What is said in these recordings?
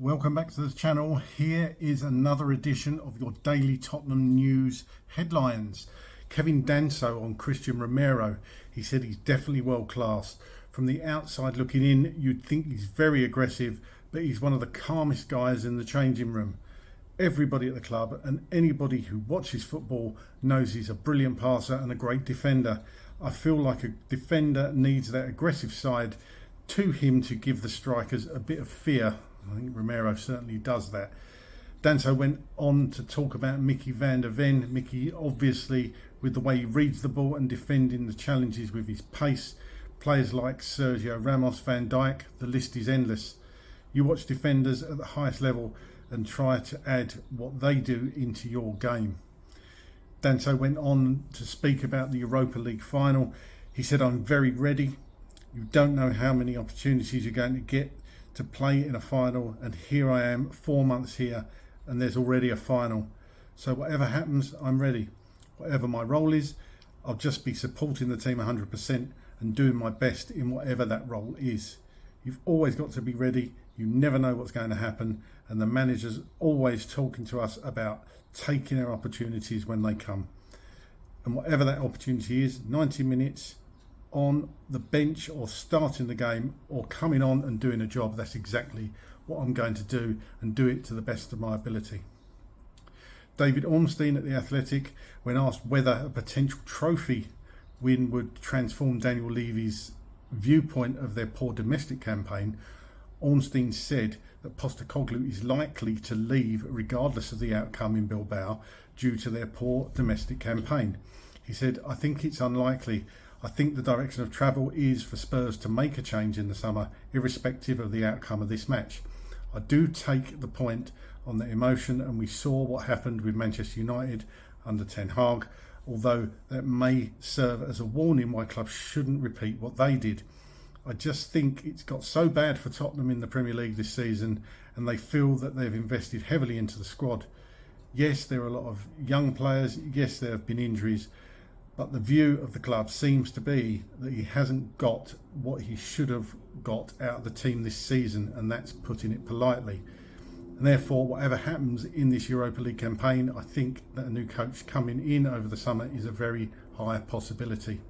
Welcome back to the channel. Here is another edition of your daily Tottenham news headlines. Kevin Danso on Christian Romero. He said he's definitely world class. From the outside looking in, you'd think he's very aggressive, but he's one of the calmest guys in the changing room. Everybody at the club and anybody who watches football knows he's a brilliant passer and a great defender. I feel like a defender needs that aggressive side to him to give the strikers a bit of fear. I think Romero certainly does that. Danso went on to talk about Mickey van der Ven. Mickey, obviously, with the way he reads the ball and defending the challenges with his pace. Players like Sergio Ramos, Van Dijk, the list is endless. You watch defenders at the highest level and try to add what they do into your game. Danso went on to speak about the Europa League final. He said, I'm very ready. You don't know how many opportunities you're going to get to play in a final, and here I am 4 months here and there's already a final. So whatever happens, I'm ready. Whatever my role is, I'll just be supporting the team 100% and doing my best in whatever that role is. You've always got to be ready. You never know what's going to happen, and the manager's always talking to us about taking our opportunities when they come. And whatever that opportunity is, 90 minutes on the bench or starting the game or coming on and doing a job, that's exactly what I'm going to do and do it to the best of my ability. David Ornstein at The Athletic, when asked whether a potential trophy win would transform Daniel Levy's viewpoint of their poor domestic campaign, Ornstein said that Postecoglou is likely to leave regardless of the outcome in Bilbao due to their poor domestic campaign. He said, I think it's unlikely. I think the direction of travel is for Spurs to make a change in the summer, irrespective of the outcome of this match. I do take the point on the emotion, and we saw what happened with Manchester United under Ten Hag, although that may serve as a warning why clubs shouldn't repeat what they did. I just think it's got so bad for Tottenham in the Premier League this season, and they feel that they've invested heavily into the squad. Yes, there are a lot of young players. Yes, there have been injuries. But the view of the club seems to be that he hasn't got what he should have got out of the team this season, and that's putting it politely. And therefore, whatever happens in this Europa League campaign, I think that a new coach coming in over the summer is a very high possibility.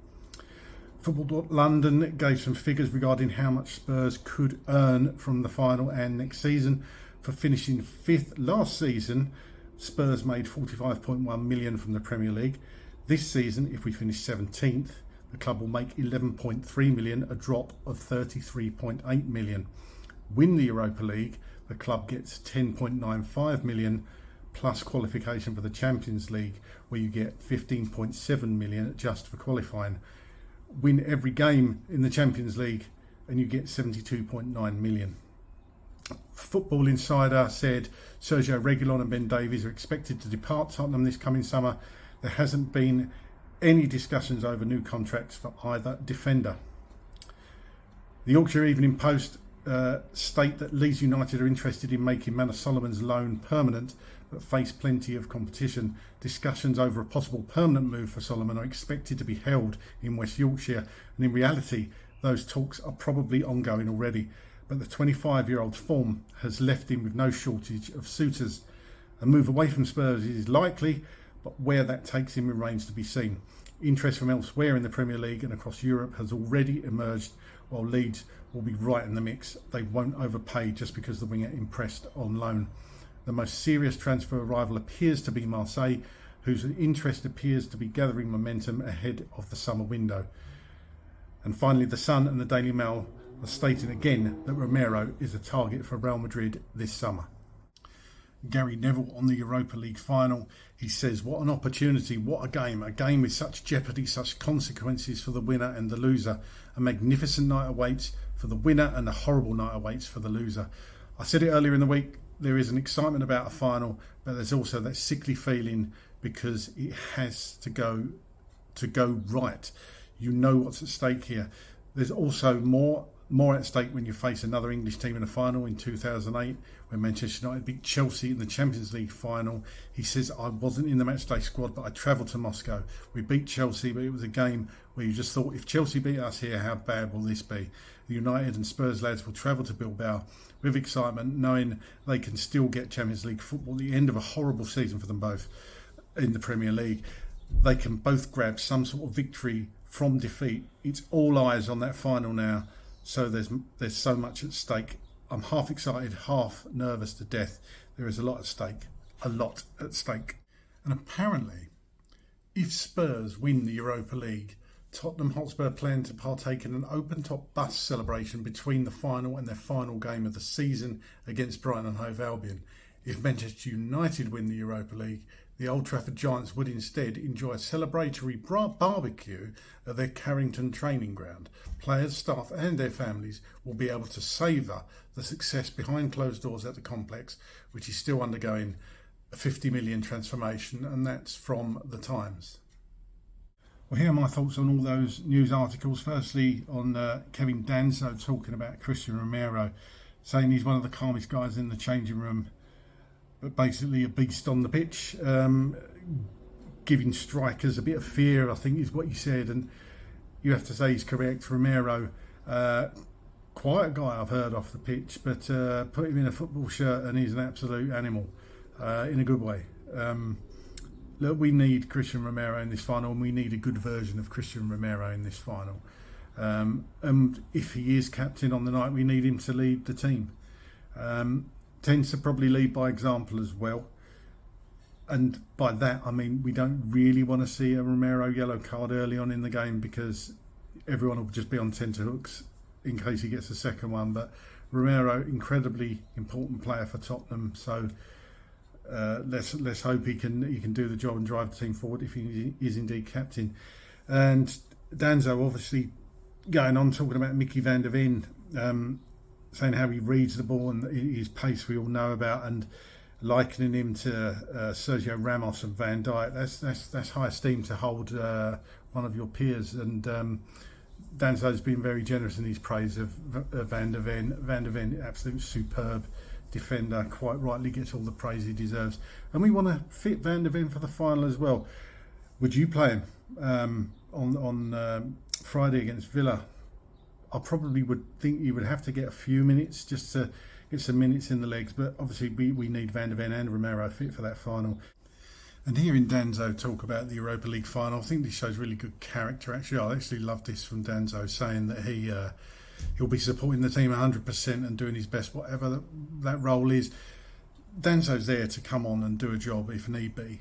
Football London gave some figures regarding how much Spurs could earn from the final and next season. For finishing 5th last season, Spurs made 45.1 million from the Premier League. This season, if we finish 17th, the club will make 11.3 million, a drop of 33.8 million. Win the Europa League, the club gets 10.95 million plus qualification for the Champions League, where you get 15.7 million just for qualifying. Win every game in the Champions League and you get 72.9 million. Football Insider said Sergio Reguilon and Ben Davies are expected to depart Tottenham this coming summer. There hasn't been any discussions over new contracts for either defender. The Yorkshire Evening Post state that Leeds United are interested in making Manor Solomon's loan permanent, but face plenty of competition. Discussions over a possible permanent move for Solomon are expected to be held in West Yorkshire, and in reality those talks are probably ongoing already, but the 25-year-old's form has left him with no shortage of suitors. A move away from Spurs is likely, but where that takes him remains to be seen. Interest from elsewhere in the Premier League and across Europe has already emerged, while Leeds will be right in the mix. They won't overpay just because the winger impressed on loan. The most serious transfer arrival appears to be Marseille, whose interest appears to be gathering momentum ahead of the summer window. And finally, The Sun and the Daily Mail are stating again that Romero is a target for Real Madrid this summer. Gary Neville on the Europa League final. He says, what an opportunity, what a game with such jeopardy, such consequences for the winner and the loser. A magnificent night awaits for the winner and a horrible night awaits for the loser. I said it earlier in the week, there is an excitement about a final, but there's also that sickly feeling because it has to go right. You know what's at stake here. There's also more more at stake when you face another English team in a final in 2008 when Manchester United beat Chelsea in the Champions League final. He says, I wasn't in the matchday squad, but I travelled to Moscow. We beat Chelsea, but it was a game where you just thought, if Chelsea beat us here, how bad will this be? The United and Spurs lads will travel to Bilbao with excitement, knowing they can still get Champions League football at the end of a horrible season for them both in the Premier League. They can both grab some sort of victory from defeat. It's all eyes on that final now. So there's so much at stake. I'm half excited, half nervous to death. There is a lot at stake. A lot at stake. And apparently, if Spurs win the Europa League, Tottenham Hotspur plan to partake in an open-top bus celebration between the final and their final game of the season against Brighton and Hove Albion. If Manchester United win the Europa League, the Old Trafford Giants would instead enjoy a celebratory barbecue at their Carrington training ground. Players, staff and their families will be able to savour the success behind closed doors at the complex, which is still undergoing a 50 million transformation, and that's from The Times. Well, here are my thoughts on all those news articles. Firstly, on Kevin Danso talking about Christian Romero, saying he's one of the calmest guys in the changing room, but basically a beast on the pitch, giving strikers a bit of fear, I think is what he said. And you have to say he's correct. Romero, quite a guy I've heard off the pitch, but put him in a football shirt and he's an absolute animal, in a good way. Look, we need Christian Romero in this final, and we need a good version of Christian Romero in this final. And if he is captain on the night, we need him to lead the team. Tends to probably lead by example as well. And by that, I mean, we don't really want to see a Romero yellow card early on in the game, because everyone will just be on tenterhooks in case he gets a second one. But Romero, incredibly important player for Tottenham. So let's hope he can do the job and drive the team forward if he is indeed captain. And Danzo obviously going on talking about Mickey van der Ven, saying how he reads the ball and his pace we all know about, and likening him to Sergio Ramos and Van Dijk. That's high esteem to hold one of your peers. And Danzo's been very generous in his praise of Van der Ven. Van der Ven, absolute superb defender, quite rightly gets all the praise he deserves. And we want to fit Van der Ven for the final as well. Would you play him on Friday against Villa? I probably would think you would have to get a few minutes just to get some minutes in the legs, but obviously we need Van der Ven and Romero fit for that final. And hearing Danzo talk about the Europa League final, I think this shows really good character. Actually, I actually love this from Danzo, saying that he'll be supporting the team 100% and doing his best, whatever that role is. Danzo's there to come on and do a job if need be.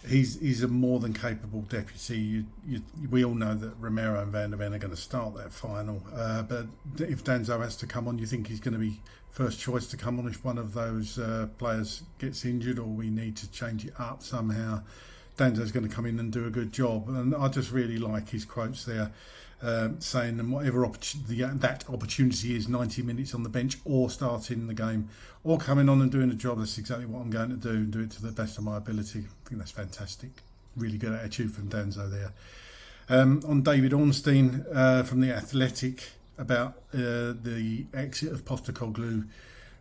He's a more than capable deputy. We all know that Romero and Van der Ven are going to start that final. But if Danzo has to come on, you think he's going to be first choice to come on if one of those players gets injured or we need to change it up somehow. Danzo's going to come in and do a good job. And I just really like his quotes there, saying that whatever that opportunity is, 90 minutes on the bench or starting the game or coming on and doing a job, that's exactly what I'm going to do, and do it to the best of my ability. I think that's fantastic. Really good attitude from Danzo there. On David Ornstein from The Athletic about the exit of Postecoglou,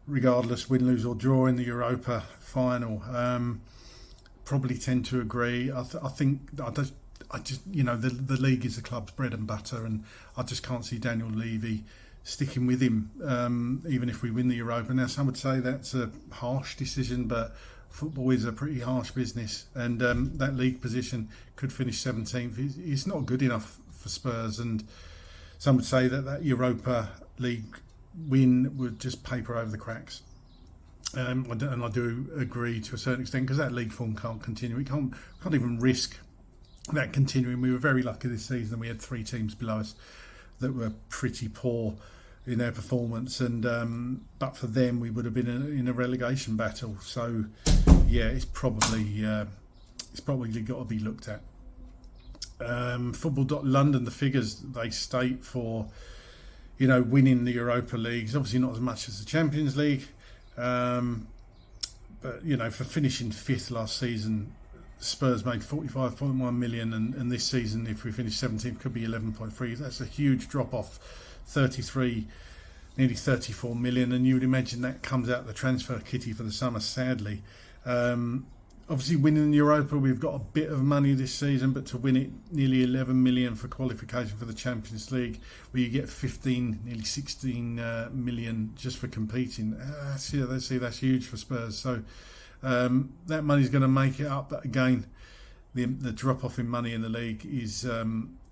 regardless win, lose or draw in the Europa final. Probably tend to agree. I just the league is the club's bread and butter, and I just can't see Daniel Levy sticking with him even if we win the Europa. Now, some would say that's a harsh decision, but football is a pretty harsh business, and that league position could finish 17th. It's not good enough for Spurs, and some would say that Europa League win would just paper over the cracks. And I do agree to a certain extent, because that league form can't continue. We can't even risk that continuing. We were very lucky this season. We had 3 teams below us that were pretty poor in their performance, and but for them we would have been in a relegation battle. So yeah, it's probably got to be looked at. Football.London, the figures they state for winning the Europa League is obviously not as much as the Champions League, but for finishing 5th last season, Spurs made 45.1 million, and this season, if we finish 17th, could be 11.3. That's a huge drop off 33, nearly 34 million, and you would imagine that comes out the transfer kitty for the summer, sadly. Obviously, winning Europa, we've got a bit of money this season, but to win it, nearly 11 million for qualification for the Champions League, where you get 15, nearly 16 million just for competing. That's huge for Spurs. So that money's going to make it up. But again, the drop off in money in the league is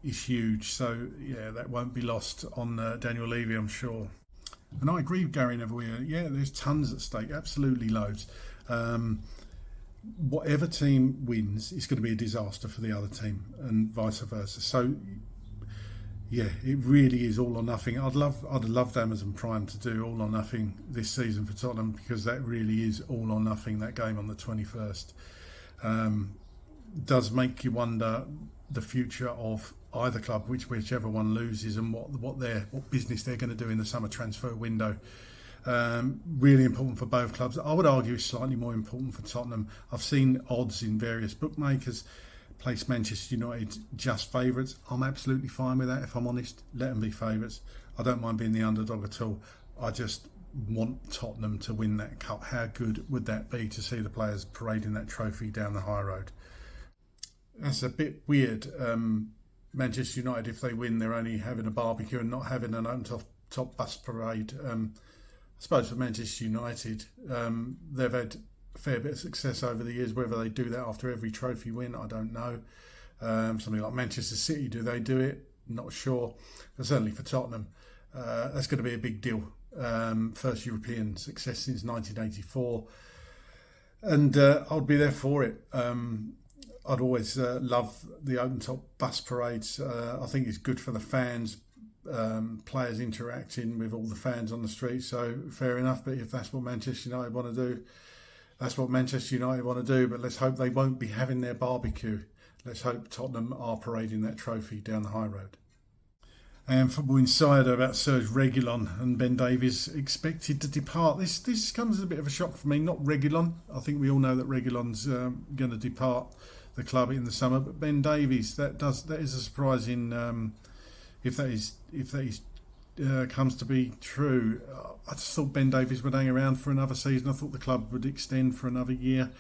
huge. So yeah, that won't be lost on Daniel Levy, I'm sure. And I agree with Gary Neville here. Yeah, there's tons at stake, absolutely loads. Whatever team wins, it's going to be a disaster for the other team, and vice versa. So, yeah, it really is all or nothing. I'd love Amazon Prime to do all or nothing this season for Tottenham, because that really is all or nothing. That game on the 21st does make you wonder the future of either club, whichever one loses, and what business they're going to do in the summer transfer window. Really important for both clubs. I would argue it's slightly more important for Tottenham. I've seen odds in various bookmakers place Manchester United just favourites. I'm absolutely fine with that, if I'm honest. Let them be favourites. I don't mind being the underdog at all. I just want Tottenham to win that cup. How good would that be to see the players parading that trophy down the high road? That's a bit weird. Manchester United, if they win, they're only having a barbecue and not having an open-top bus parade. I suppose for Manchester United, they've had a fair bit of success over the years. Whether they do that after every trophy win, I don't know. Something like Manchester City, do they do it? Not sure. But certainly for Tottenham, that's going to be a big deal. First European success since 1984. And I'd be there for it. I'd always love the open-top bus parades. I think it's good for the fans. Players interacting with all the fans on the street, so fair enough. But if that's what Manchester United want to do, that's what Manchester United want to do. But let's hope they won't be having their barbecue. Let's hope Tottenham are parading that trophy down the high road. And Football Insider about Serge Reguilon and Ben Davies expected to depart. This comes as a bit of a shock for me. Not Reguilon. I think we all know that Reguilon's going to depart the club in the summer, but Ben Davies, that is a surprising. If that comes to be true, I just thought Ben Davies would hang around for another season. I thought the club would extend for another year.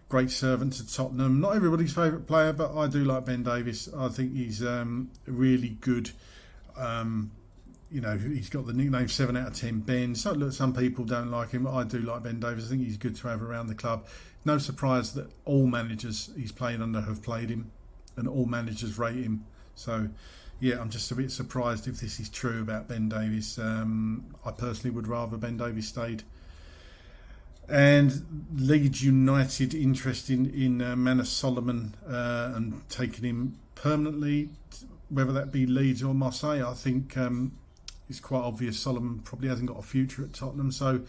Great servant to Tottenham. Not everybody's favourite player, but I do like Ben Davies. I think he's really good. He's got the nickname 7 out of 10 Ben. So look, some people don't like him. I do like Ben Davies. I think he's good to have around the club. No surprise that all managers he's played under have played him, and all managers rate him. So yeah, I'm just a bit surprised if this is true about Ben Davies. I personally would rather Ben Davies stayed. And Leeds United interested in Manus Solomon and taking him permanently, whether that be Leeds or Marseille. I think it's quite obvious Solomon probably hasn't got a future at Tottenham. So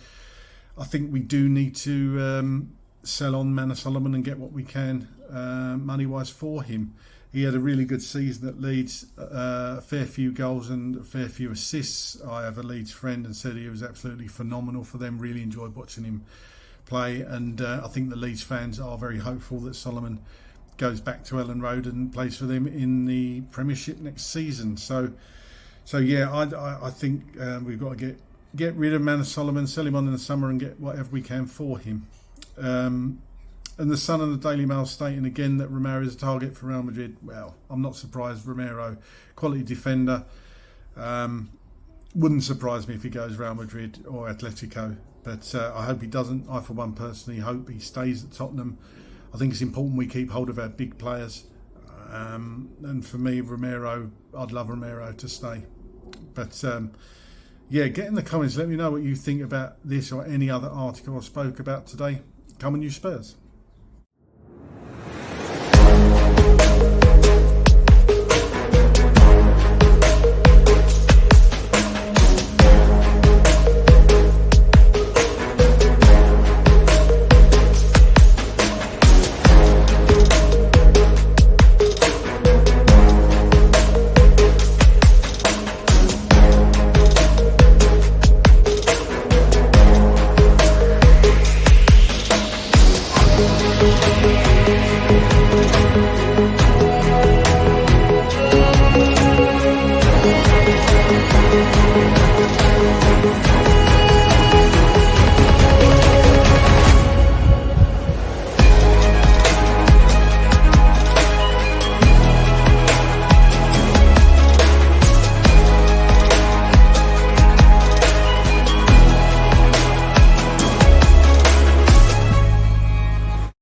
I think we do need to sell on Manus Solomon and get what we can money-wise for him. He had a really good season at Leeds, a fair few goals and a fair few assists. I have a Leeds friend and said he was absolutely phenomenal for them. Really enjoyed watching him play, and I think the Leeds fans are very hopeful that Solomon goes back to Ellen Road and plays for them in the Premiership next season. So yeah, I think we've got to get rid of Manus Solomon, sell him on in the summer, and get whatever we can for him. And the Sun and the Daily Mail stating again that Romero is a target for Real Madrid. Well, I'm not surprised. Romero, quality defender. Wouldn't surprise me if he goes Real Madrid or Atletico. But I hope he doesn't. I, for one, personally hope he stays at Tottenham. I think it's important we keep hold of our big players. And for me, Romero, I'd love Romero to stay. But yeah, get in the comments. Let me know what you think about this or any other article I spoke about today. Come on, you Spurs.